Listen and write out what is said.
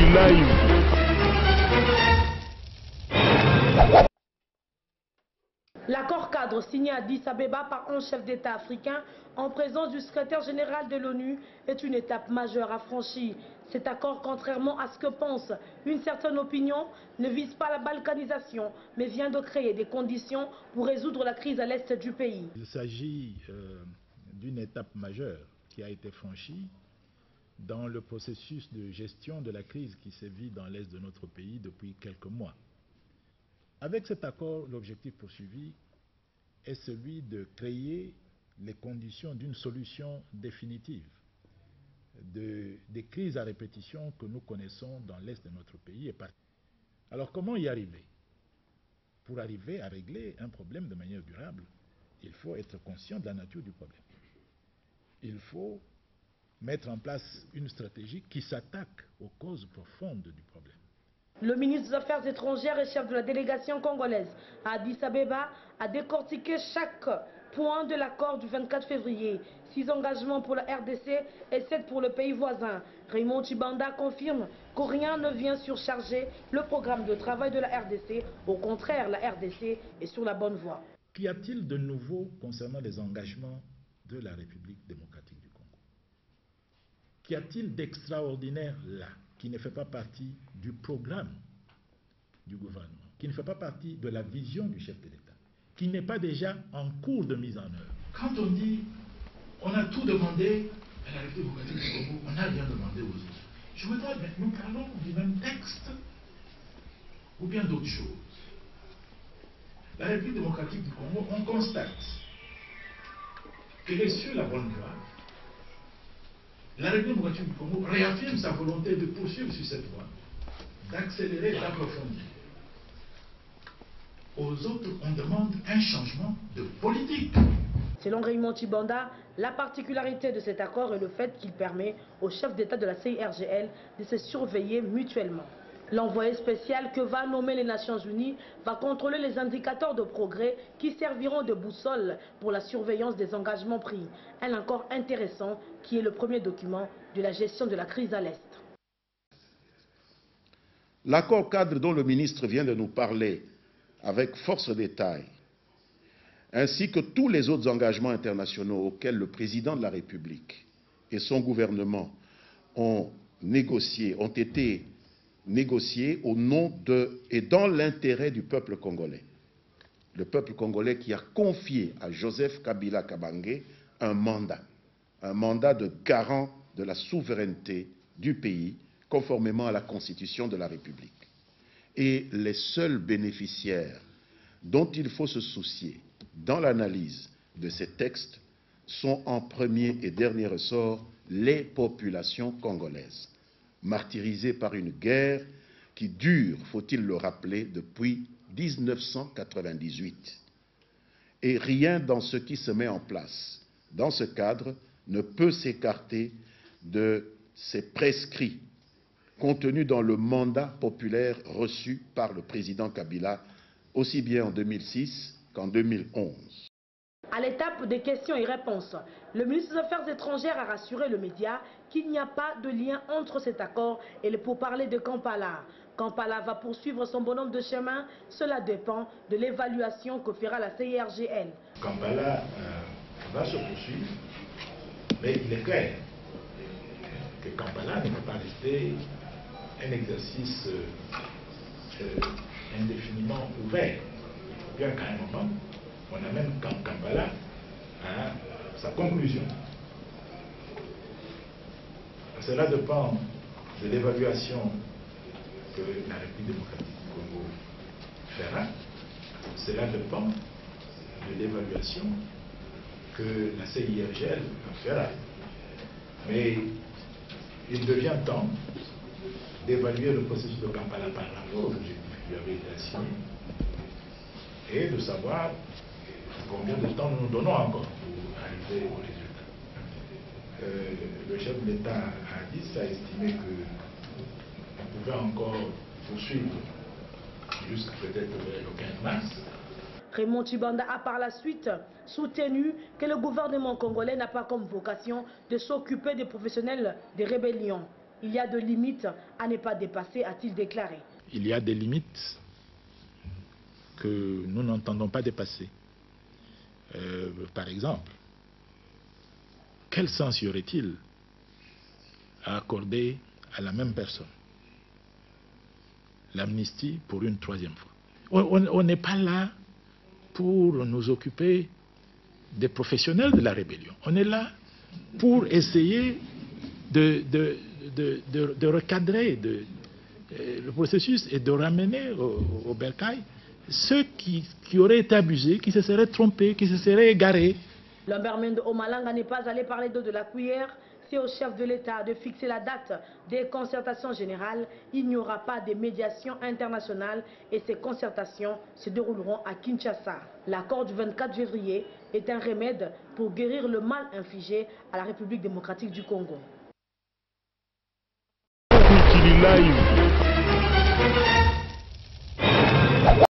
live. L'accord cadre signé à Addis Abeba par 11 chefs d'État africains en présence du secrétaire général de l'ONU est une étape majeure à franchir. Cet accord, contrairement à ce que pense une certaine opinion, ne vise pas la balkanisation, mais vient de créer des conditions pour résoudre la crise à l'est du pays. Il s'agit d'une étape majeure qui a été franchie dans le processus de gestion de la crise qui sévit dans l'est de notre pays depuis quelques mois. Avec cet accord, l'objectif poursuivi est celui de créer les conditions d'une solution définitive des crises à répétition que nous connaissons dans l'est de notre pays. Alors comment y arriver? Pour arriver à régler un problème de manière durable, il faut être conscient de la nature du problème. Il faut mettre en place une stratégie qui s'attaque aux causes profondes du problème. Le ministre des Affaires étrangères et chef de la délégation congolaise à Addis Abeba a décortiqué chaque point de l'accord du 24 février. 6 engagements pour la RDC et 7 pour le pays voisin. Raymond Tshibanda confirme que rien ne vient surcharger le programme de travail de la RDC. Au contraire, la RDC est sur la bonne voie. Qu'y a-t-il de nouveau concernant les engagements de la République démocratique du Congo? Qu'y a-t-il d'extraordinaire là, qui ne fait pas partie du programme du gouvernement, qui ne fait pas partie de la vision du chef de l'État, qui n'est pas déjà en cours de mise en œuvre? Quand on dit on a tout demandé à la République démocratique du Congo, on n'a rien demandé aux autres. Je me demande, mais nous parlons du même texte ou bien d'autres choses? La République démocratique du Congo, on constate qu'elle est sur la bonne voie. La République démocratique du Congo réaffirme sa volonté de poursuivre sur cette voie, d'accélérer, d'approfondir. Aux autres, on demande un changement de politique. Selon Raymond Tshibanda, la particularité de cet accord est le fait qu'il permet aux chefs d'État de la CIRGL de se surveiller mutuellement. L'envoyé spécial que va nommer les Nations Unies va contrôler les indicateurs de progrès qui serviront de boussole pour la surveillance des engagements pris. Un accord intéressant qui est le premier document de la gestion de la crise à l'Est. L'accord cadre dont le ministre vient de nous parler avec force détail, ainsi que tous les autres engagements internationaux auxquels le président de la République et son gouvernement ont été négociés au nom de et dans l'intérêt du peuple congolais. Le peuple congolais qui a confié à Joseph Kabila Kabange un mandat de garant de la souveraineté du pays, conformément à la Constitution de la République. Et les seuls bénéficiaires dont il faut se soucier dans l'analyse de ces textes sont en premier et dernier ressort les populations congolaises, martyrisées par une guerre qui dure, faut-il le rappeler, depuis 1998. Et rien dans ce qui se met en place dans ce cadre ne peut s'écarter de ces prescrits contenus dans le mandat populaire reçu par le président Kabila, aussi bien en 2006 qu'en 2011. À l'étape des questions et réponses, le ministre des Affaires étrangères a rassuré le média qu'il n'y a pas de lien entre cet accord et les pourparlers de Kampala. Kampala va poursuivre son bonhomme de chemin, cela dépend de l'évaluation que fera la CIRGL. Kampala va se poursuivre, mais il est clair que Kampala ne peut pas rester un exercice indéfiniment ouvert. Bien qu'à un moment, on amène Kampala à sa conclusion. Cela dépend de l'évaluation que la République démocratique du Congo fera. Cela dépend de l'évaluation que la CIRGL fera. Mais il devient temps d'évaluer le processus de Kampala par rapport aux objectifs qui lui avaient été assignés et de savoir combien de temps nous nous donnons encore pour arriver au résultat. Le chef de l'État a estimé qu'on pouvait encore poursuivre jusqu'à peut-être le 15 mars. Raymond Tshibanda a par la suite soutenu que le gouvernement congolais n'a pas comme vocation de s'occuper des professionnels des rébellions. Il y a de limites à ne pas dépasser, a-t-il déclaré. Il y a des limites que nous n'entendons pas dépasser. Par exemple, quel sens y aurait-il à accorder à la même personne l'amnistie pour une troisième fois? On n'est pas là pour nous occuper des professionnels de la rébellion. On est là pour essayer de recadrer le processus et de ramener au bercail ceux qui auraient été abusés, qui se seraient trompés, qui se seraient égarés. Lambert Mende Omalanga n'est pas allé parler d'eau de la cuillère. C'est au chef de l'État de fixer la date des concertations générales. Il n'y aura pas de médiation internationale et ces concertations se dérouleront à Kinshasa. L'accord du 24 février est un remède pour guérir le mal infligé à la République démocratique du Congo. Live.